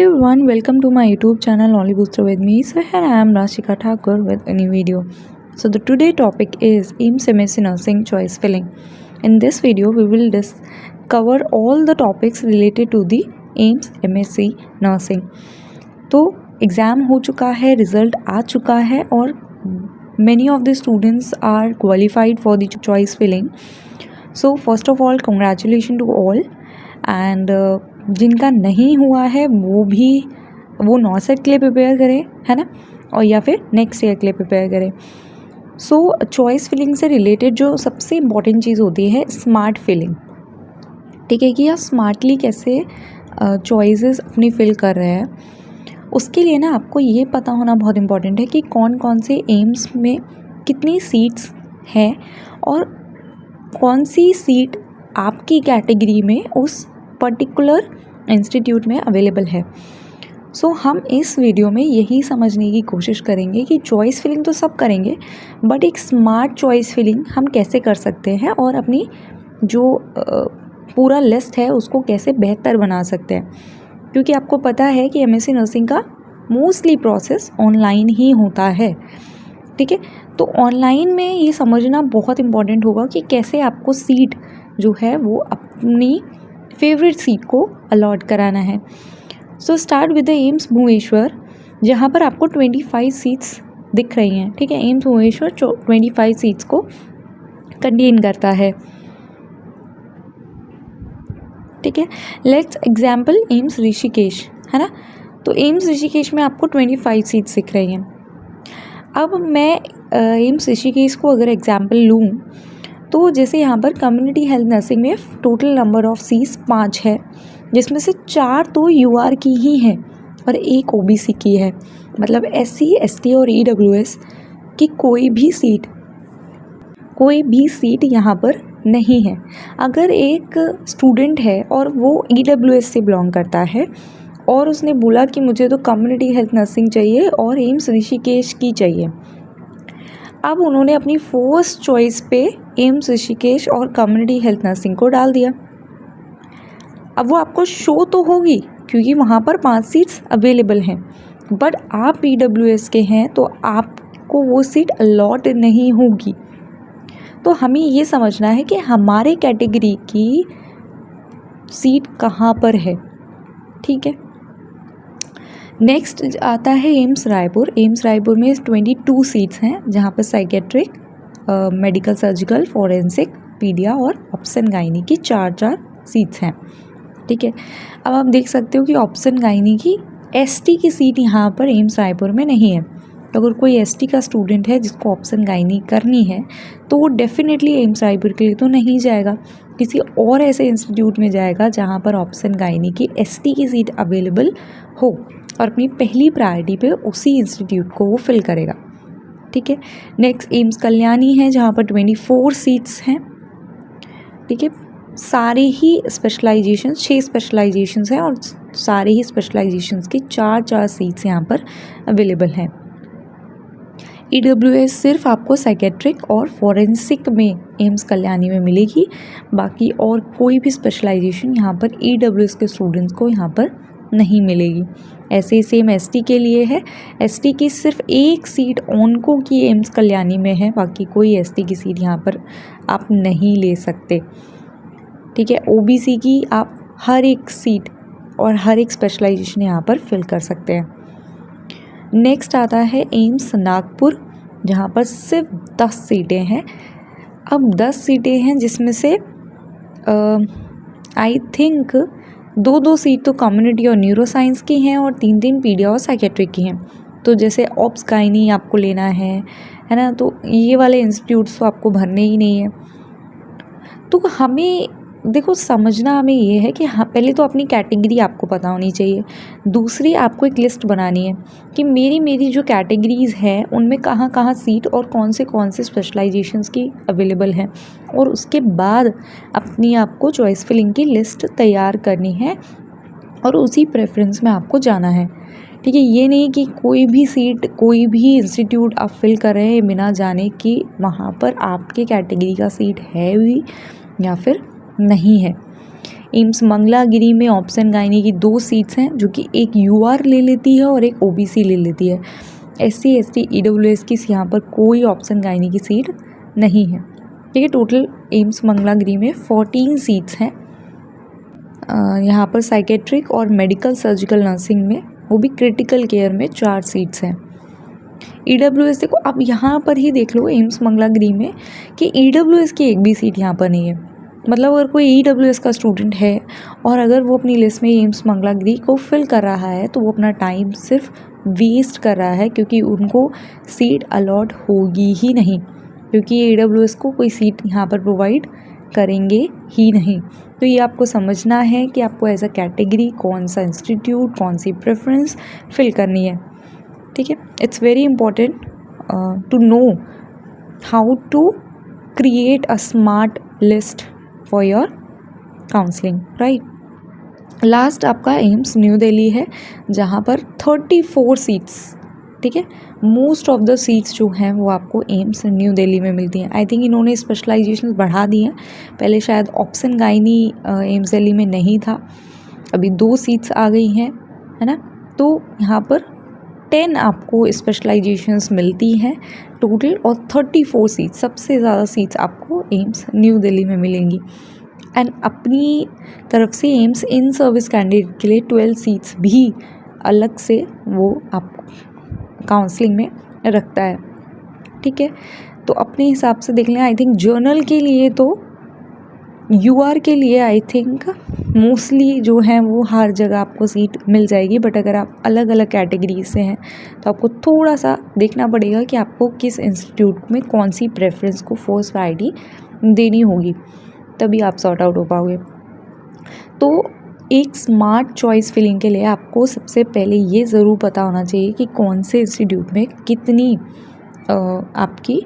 Hello everyone, welcome to my YouTube channel Only Booster with me. So here I am Rashika Thakur with a new video. So the today topic is AIIMS MSc Nursing Choice Filling. In this video we will cover all the topics related to the AIIMS MSc Nursing. तो exam हो चुका है, result आ चुका है और many of the students are qualified for the choice filling. So first of all congratulations to all and जिनका नहीं हुआ है वो नॉसेट के लिए प्रिपेयर करें, है ना, और या फिर नेक्स्ट ईयर के लिए प्रिपेयर करें. सो चॉइस फिलिंग से रिलेटेड जो सबसे इम्पॉर्टेंट चीज़ होती है स्मार्ट फिलिंग. ठीक है कि आप स्मार्टली कैसे चॉइसेस अपनी फिल कर रहे हैं. उसके लिए ना आपको ये पता होना बहुत इम्पॉर्टेंट है कि कौन कौन से एम्स में कितनी सीट्स हैं और कौन सी सीट आपकी कैटेगरी में उस पर्टिकुलर इंस्टीट्यूट में अवेलेबल है. सो हम इस वीडियो में यही समझने की कोशिश करेंगे कि चॉइस फिलिंग तो सब करेंगे बट एक स्मार्ट चॉइस फिलिंग हम कैसे कर सकते हैं और अपनी जो पूरा लिस्ट है उसको कैसे बेहतर बना सकते हैं. क्योंकि आपको पता है कि एमएससी नर्सिंग का मोस्टली प्रोसेस ऑनलाइन ही होता है. ठीक है, तो ऑनलाइन में ये समझना बहुत इम्पॉर्टेंट होगा कि कैसे आपको सीट जो है वो अपनी फेवरेट सीट को अलॉट कराना है. So start with the AIIMS Bhubaneswar जहाँ पर आपको 25 सीट्स दिख रही हैं. ठीक है, एम्स भुवनेश्वर 25 सीट्स को कंटेन करता है. ठीक है, लेट्स एग्जाम्पल एम्स ऋषिकेश, है ना. तो एम्स ऋषिकेश में आपको 25 सीट्स दिख रही हैं. अब मैं एम्स ऋषिकेश को अगर एग्जाम्पल लूँ तो जैसे यहाँ पर कम्युनिटी हेल्थ नर्सिंग में टोटल नंबर ऑफ़ सीट्स 5 है, जिसमें से 4 तो यूआर की ही हैं और 1 ओबीसी की है. मतलब एससी, एसटी और ईडब्ल्यूएस की कोई भी सीट यहाँ पर नहीं है. अगर एक स्टूडेंट है और वो ईडब्ल्यूएस से बिलोंग करता है और उसने बोला कि मुझे तो कम्युनिटी हेल्थ नर्सिंग चाहिए और एम्स ऋषिकेश की चाहिए. अब उन्होंने अपनी फर्स्ट चॉइस पे एम्स ऋषिकेश और कम्युनिटी हेल्थ नर्सिंग को डाल दिया. अब वो आपको शो तो होगी क्योंकि वहाँ पर 5 सीट्स अवेलेबल हैं, बट आप ईडब्ल्यूएस के हैं तो आपको वो सीट अलॉट नहीं होगी. तो हमें ये समझना है कि हमारे कैटेगरी की सीट कहाँ पर है. ठीक है, नेक्स्ट आता है एम्स रायपुर. एम्स रायपुर में 22 सीट्स हैं जहाँ पर साइकेट्रिक, मेडिकल सर्जिकल, फॉरेंसिक, पीडिया और ऑप्शन गायनी की 4 सीट्स हैं. ठीक है, अब आप देख सकते हो कि ऑप्शन गायनी की एसटी की सीट यहाँ पर एम्स रायपुर में नहीं है. तो अगर कोई एसटी का स्टूडेंट है जिसको ऑप्शन गायनी करनी है तो वो डेफिनेटली एम्स रायपुर के लिए तो नहीं जाएगा, किसी और ऐसे इंस्टीट्यूट में जाएगा जहाँ पर ऑप्शन गायनी की एसटी की सीट अवेलेबल हो और अपनी पहली प्रायोरिटी पे उसी इंस्टीट्यूट को वो फिल करेगा. ठीक है, नेक्स्ट एम्स कल्याणी है जहाँ पर 24 सीट्स हैं. ठीक है, सारे ही स्पेशलाइजेशन 6 स्पेशलाइजेशंस हैं और सारे ही स्पेशलाइजेशंस की 4 सीट्स यहाँ पर अवेलेबल हैं. ईडब्ल्यूएस सिर्फ आपको साइकेट्रिक और फॉरेंसिक में एम्स कल्याणी में मिलेगी, बाकी और कोई भी स्पेशलाइजेशन यहाँ पर ईडब्ल्यूएस के स्टूडेंट्स को यहाँ पर नहीं मिलेगी. ऐसे ही सेम एसटी के लिए है. एसटी की सिर्फ 1 सीट ऑनको की एम्स कल्याणी में है, बाकी कोई एसटी की सीट यहाँ पर आप नहीं ले सकते. ठीक है, ओबीसी की आप हर एक सीट और हर एक स्पेशलाइजेशन यहाँ पर फिल कर सकते हैं. नेक्स्ट आता है एम्स नागपुर जहाँ पर सिर्फ 10 सीटें हैं. अब 10 सीटें हैं जिसमें से आई थिंक 2 सीट तो कम्युनिटी और न्यूरो साइंस की हैं और 3 पीडिया और साइकेट्रिक की हैं. तो जैसे ऑप्स गायनी आपको लेना है ना, तो ये वाले इंस्टीट्यूट्स तो आपको भरने ही नहीं है. तो हमें देखो समझना हमें ये है कि हाँ, पहले तो अपनी कैटेगरी आपको पता होनी चाहिए. दूसरी आपको एक लिस्ट बनानी है कि मेरी जो कैटेगरीज़ हैं उनमें कहाँ सीट और कौन से स्पेशलाइजेशंस की अवेलेबल हैं, और उसके बाद अपनी आपको चॉइस फिलिंग की लिस्ट तैयार करनी है और उसी प्रेफरेंस में आपको जाना है. ठीक है, ये नहीं कि कोई भी सीट कोई भी इंस्टीट्यूट आप फिल कर रहे हैं बिना जाने कि वहाँ पर आपके कैटेगरी का सीट है भी या फिर नहीं है. एम्स मंगलागिरी में ऑप्शन गायनी की 2 सीट्स हैं, जो कि एक यूआर ले लेती है और एक ओबीसी ले लेती है। SC ST EWS की यहाँ पर कोई ऑप्शन गायनी की सीट नहीं है। ठीक है, टोटल एम्स मंगलागिरी में 14 सीट्स हैं। यहाँ पर साइकेट्रिक और मेडिकल सर्जिकल नर्सिंग में, वो भी क्रिटिकल केयर में 4 सीट्स हैं। EWS देखो, अब यहाँ पर ही देख लो एम्स मंगलागिरी में कि EWS की एक भी सीट यहाँ पर नहीं है। मतलब अगर कोई EWS का स्टूडेंट है और अगर वो अपनी लिस्ट में एम्स मंगलागिरी को फिल कर रहा है तो वो अपना टाइम सिर्फ वेस्ट कर रहा है, क्योंकि उनको सीट अलॉट होगी ही नहीं, क्योंकि EWS को कोई सीट यहाँ पर प्रोवाइड करेंगे ही नहीं। तो ये आपको समझना है कि आपको एज अ कैटेगरी कौन सा इंस्टीट्यूट, कौन सी प्रेफरेंस फिल करनी है। ठीक है, it's very important to know how to create a smart list for your counselling, right. Last आपका एम्स न्यू दिल्ली है, जहाँ पर 34 सीट्स, ठीक है, मोस्ट ऑफ द सीट्स जो हैं वो आपको एम्स न्यू दिल्ली में मिलती हैं। आई थिंक इन्होंने स्पेशलाइजेशन बढ़ा दी हैं, पहले शायद ऑप्शन गायनी एम्स दिल्ली में नहीं था, अभी 2 सीट्स आ गई हैं, है ना। तो यहाँ पर 10 आपको स्पेशलाइजेशंस मिलती हैं टोटल, और 34 सीट्स, सबसे ज़्यादा सीट्स आपको एम्स न्यू दिल्ली में मिलेंगी। एंड अपनी तरफ से एम्स इन सर्विस कैंडिडेट के लिए 12 सीट्स भी अलग से वो आपको काउंसलिंग में रखता है। ठीक है, तो अपने हिसाब से देख लें। आई थिंक जर्नल के लिए तो यूआर के लिए आई थिंक मोस्टली जो है वो हर जगह आपको सीट मिल जाएगी, बट अगर आप अलग अलग कैटेगरी से हैं तो आपको थोड़ा सा देखना पड़ेगा कि आपको किस इंस्टीट्यूट में कौन सी प्रेफरेंस को फर्स्ट प्रायोरिटी देनी होगी, तभी आप सॉर्ट आउट हो पाओगे। तो एक स्मार्ट चॉइस फिलिंग के लिए आपको सबसे पहले ये ज़रूर पता होना चाहिए कि कौन से इंस्टीट्यूट में कितनी आपकी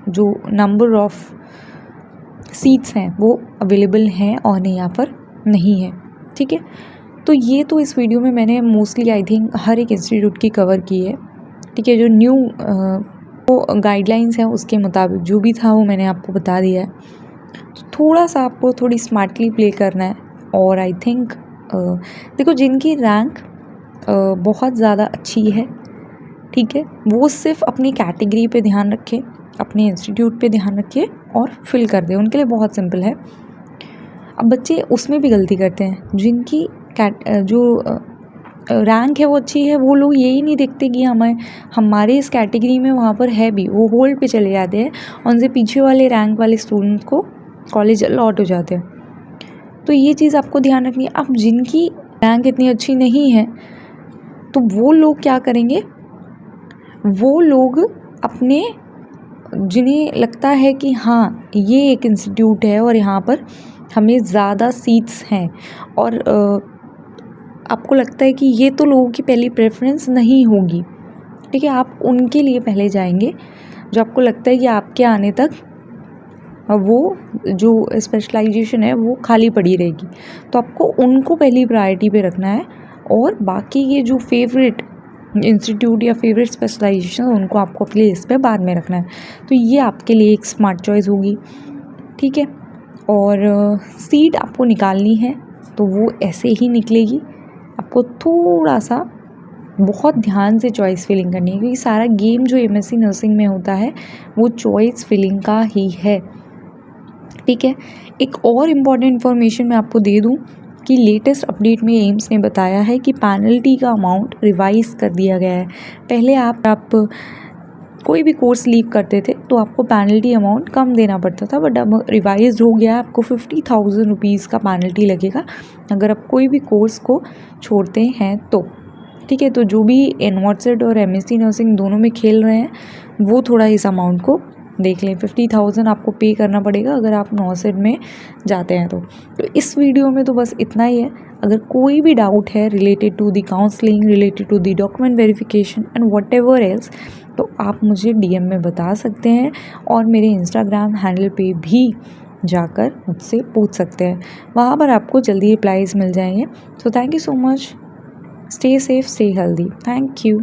जो नंबर ऑफ सीट्स हैं वो अवेलेबल हैं और नहीं यहाँ पर नहीं है। ठीक है, तो ये तो इस वीडियो में मैंने मोस्टली आई थिंक हर एक इंस्टीट्यूट की कवर की है। ठीक है, जो न्यू वो गाइडलाइंस हैं उसके मुताबिक जो भी था वो मैंने आपको बता दिया है। तो थोड़ा सा आपको थोड़ी स्मार्टली प्ले करना है। और आई थिंक देखो, जिनकी रैंक बहुत ज़्यादा अच्छी है, ठीक है, वो सिर्फ अपनी कैटेगरी पे ध्यान रखें, अपने इंस्टीट्यूट पे ध्यान रखिए और फिल कर दें, उनके लिए बहुत सिंपल है। अब बच्चे उसमें भी गलती करते हैं, जिनकी रैंक है वो अच्छी है, वो लोग यही नहीं देखते कि हमारे इस कैटेगरी में वहाँ पर है भी, वो होल्ड पे चले जाते हैं और उनसे पीछे वाले रैंक वाले स्टूडेंट को कॉलेज अलॉट हो जाते हैं। तो ये चीज़ आपको ध्यान रखनी है। अब जिनकी रैंक इतनी अच्छी नहीं है तो वो लोग क्या करेंगे, वो लोग अपने, जिन्हें लगता है कि हाँ ये एक इंस्टीट्यूट है और यहाँ पर हमें ज़्यादा सीट्स हैं, और आपको लगता है कि ये तो लोगों की पहली प्रेफरेंस नहीं होगी, ठीक है, आप उनके लिए पहले जाएंगे, जो आपको लगता है कि आपके आने तक वो जो स्पेशलाइजेशन है वो खाली पड़ी रहेगी, तो आपको उनको पहली प्रायोरिटी पे रखना है, और बाकी ये जो फेवरेट इंस्टीट्यूट या फेवरेट स्पेशलाइजेशन उनको आपको अपनी लिस्ट पे बाद में रखना है। तो ये आपके लिए एक स्मार्ट चॉइस होगी। ठीक है, और सीट आपको निकालनी है तो वो ऐसे ही निकलेगी, आपको थोड़ा सा बहुत ध्यान से चॉइस फिलिंग करनी है, क्योंकि सारा गेम जो MSc नर्सिंग में होता है वो चॉइस फिलिंग का ही है। ठीक है, एक और इम्पॉर्टेंट इन्फॉर्मेशन मैं आपको दे दूं कि लेटेस्ट अपडेट में एम्स ने बताया है कि पेनल्टी का अमाउंट रिवाइज़ कर दिया गया है। पहले आप कोई भी कोर्स लीव करते थे तो आपको पेनल्टी अमाउंट कम देना पड़ता था, बट अब रिवाइज हो गया है, आपको 50,000 रुपीज़ का पेनल्टी लगेगा अगर आप कोई भी कोर्स को छोड़ते हैं तो। ठीक है, तो जो भी NWOT और MSc नर्सिंग दोनों में खेल रहे हैं वो थोड़ा इस अमाउंट को देख लें। 50,000 आपको पे करना पड़ेगा अगर आप NWOT में जाते हैं तो इस वीडियो में तो बस इतना ही है। अगर कोई भी डाउट है related to the counselling, related to the document verification and whatever else, तो आप मुझे DM में बता सकते हैं और मेरे इंस्टाग्राम हैंडल पे भी जाकर मुझसे पूछ सकते हैं, वहाँ पर आपको जल्दी रिप्लाईज मिल जाएंगे। So thank you so much, stay safe, stay healthy, thank you.